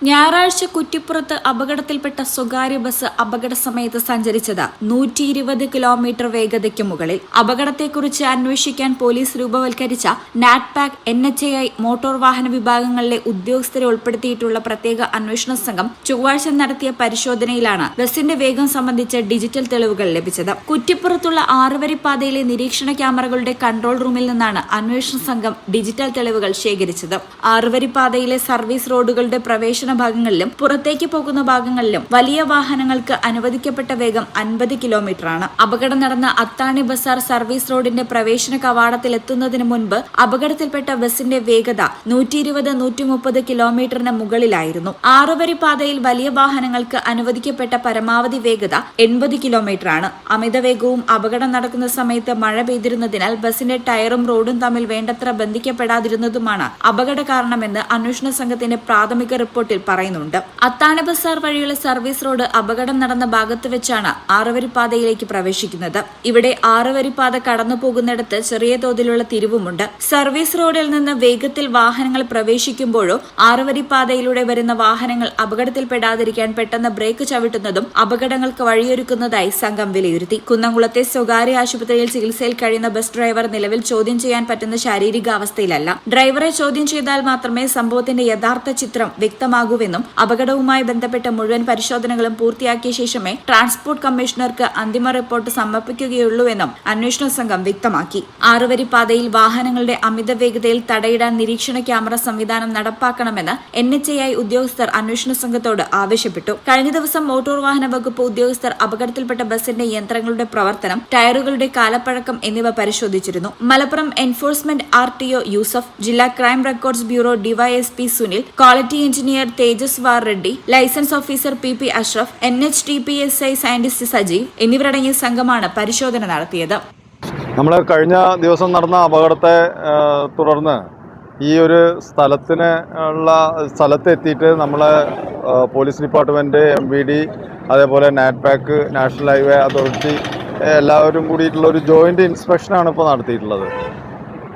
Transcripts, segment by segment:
ഞായറാഴ്ച കുറ്റിപ്പുറത്ത് അപകടത്തിൽപ്പെട്ട സ്വകാര്യ ബസ് അപകട സമയത്ത് സഞ്ചരിച്ചത് 120 കിലോമീറ്റർ വേഗതയ്ക്ക് മുകളിൽ. അപകടത്തെക്കുറിച്ച് അന്വേഷിക്കാൻ പോലീസ് രൂപവൽക്കരിച്ച നാറ്റ്പാക്, NHAI മോട്ടോർ വാഹന വിഭാഗങ്ങളിലെ ഉദ്യോഗസ്ഥരെ ഉൾപ്പെടുത്തിയിട്ടുള്ള പ്രത്യേക അന്വേഷണ സംഘം ചൊവ്വാഴ്ച നടത്തിയ പരിശോധനയിലാണ് ബസിന്റെ വേഗം സംബന്ധിച്ച ഡിജിറ്റൽ തെളിവുകൾ ലഭിച്ചത്. കുറ്റിപ്പുറത്തുള്ള 6 പാതയിലെ നിരീക്ഷണ ക്യാമറകളുടെ കൺട്രോൾ റൂമിൽ നിന്നാണ് അന്വേഷണ സംഘം ഡിജിറ്റൽ തെളിവുകൾ ശേഖരിച്ചത്. 6 പാതയിലെ സർവീസ് റോഡുകളുടെ പ്രവേശന ഭാഗങ്ങളിലും പുറത്തേക്ക് പോകുന്ന ഭാഗങ്ങളിലും വലിയ വാഹനങ്ങൾക്ക് അനുവദിക്കപ്പെട്ട വേഗം 50 കിലോമീറ്ററാണ്. അപകടം നടന്ന അത്താണി ബസാർ സർവീസ് റോഡിന്റെ പ്രവേശന കവാടത്തിൽ എത്തുന്നതിന് മുൻപ് അപകടത്തിൽപ്പെട്ട ബസിന്റെ വേഗത 120-130 കിലോമീറ്ററിന് മുകളിലായിരുന്നു. 6 പാതയിൽ വലിയ വാഹനങ്ങൾക്ക് അനുവദിക്കപ്പെട്ട പരമാവധി വേഗത 80 കിലോമീറ്ററാണ്. അമിതവേഗവും അപകടം നടക്കുന്ന സമയത്ത് മഴ പെയ്തിരുന്നതിനാൽ ബസിന്റെ ടയറും റോഡും തമ്മിൽ വേണ്ടത്ര ബന്ധിക്കപ്പെടാതിരുന്നതുമാണ് അപകട കാരണമെന്ന് അന്വേഷണ സംഘത്തിന്റെ പ്രാഥമിക റിപ്പോർട്ടിൽ പറയുന്നുണ്ട്. അത്താണി ബസാർ വഴിയുള്ള സർവീസ് റോഡ് അപകടം നടന്ന ഭാഗത്ത് വെച്ചാണ് 6 പാതയിലേക്ക് പ്രവേശിക്കുന്നത്. ഇവിടെ 6 പാത കടന്നു പോകുന്നിടത്ത് ചെറിയ തോതിലുള്ള തിരിവുമുണ്ട്. സർവീസ് റോഡിൽ നിന്ന് വേഗത്തിൽ വാഹനങ്ങൾ പ്രവേശിക്കുമ്പോഴോ 6 പാതയിലൂടെ വരുന്ന വാഹനങ്ങൾ അപകടത്തിൽപ്പെടാതിരിക്കാൻ പെട്ടെന്ന് ബ്രേക്ക് ചവിട്ടുന്നതും അപകടങ്ങൾക്ക് വഴിയൊരുക്കുന്നതായി സംഘം വിലയിരുത്തി. കുന്നംകുളത്തെ സ്വകാര്യ ആശുപത്രിയിൽ ചികിത്സയിൽ കഴിയുന്ന ബസ് ഡ്രൈവർ നിലവിൽ ചോദ്യം ചെയ്യാൻ പറ്റുന്ന ശാരീരികാവസ്ഥയിലല്ല. ഡ്രൈവറെ ചോദ്യം ചെയ്താൽ മാത്രമേ സംഭവത്തിന്റെ യഥാർത്ഥ ചിത്രം വ്യക്തമാകൂവെന്നും അപകടവുമായി ബന്ധപ്പെട്ട മുഴുവൻ പരിശോധനകളും പൂർത്തിയാക്കിയ ശേഷമേ ട്രാൻസ്പോർട്ട് കമ്മീഷണർക്ക് അന്തിമ റിപ്പോർട്ട് സമർപ്പിക്കുകയുള്ളൂവെന്നും അന്വേഷണ സംഘം വ്യക്തമാക്കി. 6 പാതയിൽ വാഹനങ്ങളുടെ അമിത വേഗതയിൽ തടയിടാൻ നിരീക്ഷണ ക്യാമറ സംവിധാനം നടപ്പാക്കണമെന്ന് NHAI ഉദ്യോഗസ്ഥർ അന്വേഷണ സംഘത്തോട് ആവശ്യപ്പെട്ടു. കഴിഞ്ഞ ദിവസം മോട്ടോർ വാഹന വകുപ്പ് ഉദ്യോഗസ്ഥർ അപകടത്തിൽപ്പെട്ട ബസിന്റെ യന്ത്രങ്ങളുടെ പ്രവർത്തനം, ടയറുകളുടെ കാലപ്പഴക്കം എന്നിവ പരിശോധിച്ചിരുന്നു. മലപ്പുറം എൻഫോഴ്സ്മെന്റ് RTO യൂസഫ്, ജില്ലാ crime records bureau DYSP Sunil, quality engineer Tejas വാർ Reddy, licence officer PP Ashraf, NHTPSI scientist Sajeev എന്നിവരടങ്ങിയ സംഘമാണ് പരിശോധന നടത്തിയത്. നമ്മൾ കഴിഞ്ഞ ദിവസം നടന്ന അപകടത്തെ തുടർന്ന് ഈ ഒരു സ്ഥലത്തെത്തിയിട്ട് നമ്മളെ പോലീസ് ഡിപ്പാർട്ട്മെൻറ്റ്, MVD, അതേപോലെ നാറ്റ്പാക്, നാഷണൽ ഹൈവേ അതോറിറ്റി എല്ലാവരും കൂടിയിട്ടുള്ള ഒരു ജോയിൻ്റ് ഇൻസ്പെക്ഷനാണ് ഇപ്പോൾ നടത്തിയിട്ടുള്ളത്.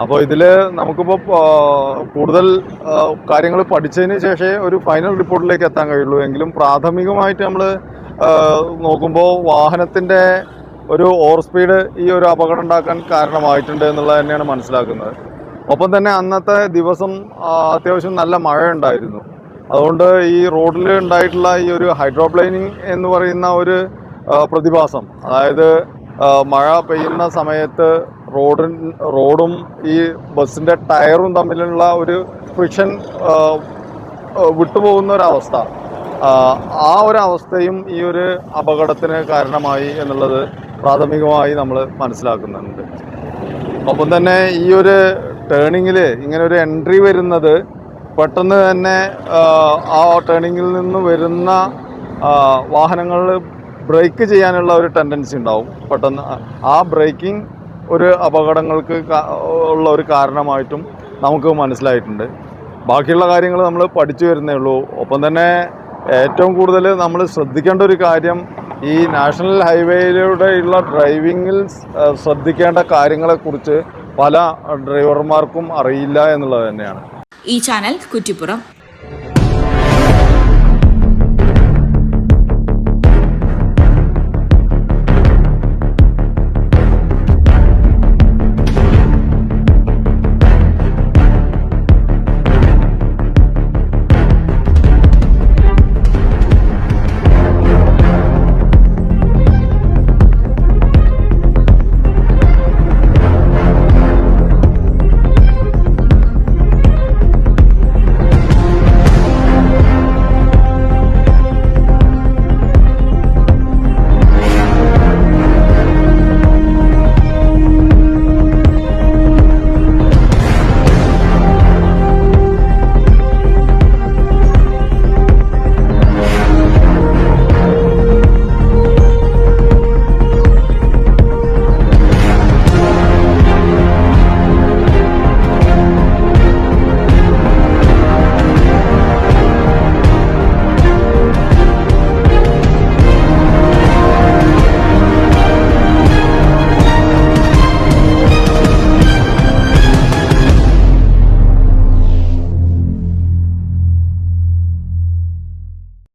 അപ്പോൾ ഇതിൽ നമുക്കിപ്പോൾ കൂടുതൽ കാര്യങ്ങൾ പഠിച്ചതിന് ശേഷമേ ഒരു ഫൈനൽ റിപ്പോർട്ടിലേക്ക് എത്താൻ കഴിയുള്ളൂ. എങ്കിലും പ്രാഥമികമായിട്ട് നമ്മൾ നോക്കുമ്പോൾ വാഹനത്തിൻ്റെ ഒരു ഓവർ സ്പീഡ് ഈ ഒരു അപകടം ഉണ്ടാക്കാൻ കാരണമായിട്ടുണ്ട് എന്നുള്ളത് തന്നെയാണ് മനസ്സിലാക്കുന്നത്. ഒപ്പം തന്നെ അന്നത്തെ ദിവസം അത്യാവശ്യം നല്ല മഴ ഉണ്ടായിരുന്നു. അതുകൊണ്ട് ഈ റോഡിൽ ഉണ്ടായിട്ടുള്ള ഈ ഒരു ഹൈഡ്രോപ്ലെയിനിങ് എന്ന് പറയുന്ന ഒരു പ്രതിഭാസം, അതായത് മഴ പെയ്യുന്ന സമയത്ത് റോഡും ഈ ബസ്സിൻ്റെ ടയറും തമ്മിലുള്ള ഒരു ഫ്രിക്ഷൻ വിട്ടുപോകുന്ന ഒരവസ്ഥ, ആ ഒരു അവസ്ഥയും ഈ ഒരു അപകടത്തിന് കാരണമായി എന്നുള്ളത് പ്രാഥമികമായി നമ്മൾ മനസ്സിലാക്കുന്നുണ്ട്. ഒപ്പം തന്നെ ഈ ഒരു ടേണിങ്ങിൽ ഇങ്ങനെ ഒരു എൻട്രി വരുന്നത് പെട്ടെന്ന് തന്നെ ആ ടേണിങ്ങിൽ നിന്ന് വരുന്ന വാഹനങ്ങൾ ബ്രേക്ക് ചെയ്യാനുള്ള ഒരു ടെൻഡൻസി ഉണ്ടാവും. പെട്ടെന്ന് ആ ബ്രേക്കിംഗ് ഒരു അപകടങ്ങൾക്ക് ഉള്ള ഒരു കാരണമായിട്ടും നമുക്ക് മനസ്സിലായിട്ടുണ്ട്. ബാക്കിയുള്ള കാര്യങ്ങൾ നമ്മൾ പഠിച്ചു വരുന്നേ ഉള്ളൂ. ഒപ്പം തന്നെ ഏറ്റവും കൂടുതൽ നമ്മൾ ശ്രദ്ധിക്കേണ്ട ഒരു കാര്യം, ഈ നാഷണൽ ഹൈവേയിലൂടെയുള്ള ഡ്രൈവിങ്ങിൽ ശ്രദ്ധിക്കേണ്ട കാര്യങ്ങളെക്കുറിച്ച് പല ഡ്രൈവർമാർക്കും അറിയില്ല എന്നുള്ളത് തന്നെയാണ്. ഈ ചാനൽ കുറ്റിപ്പുറം.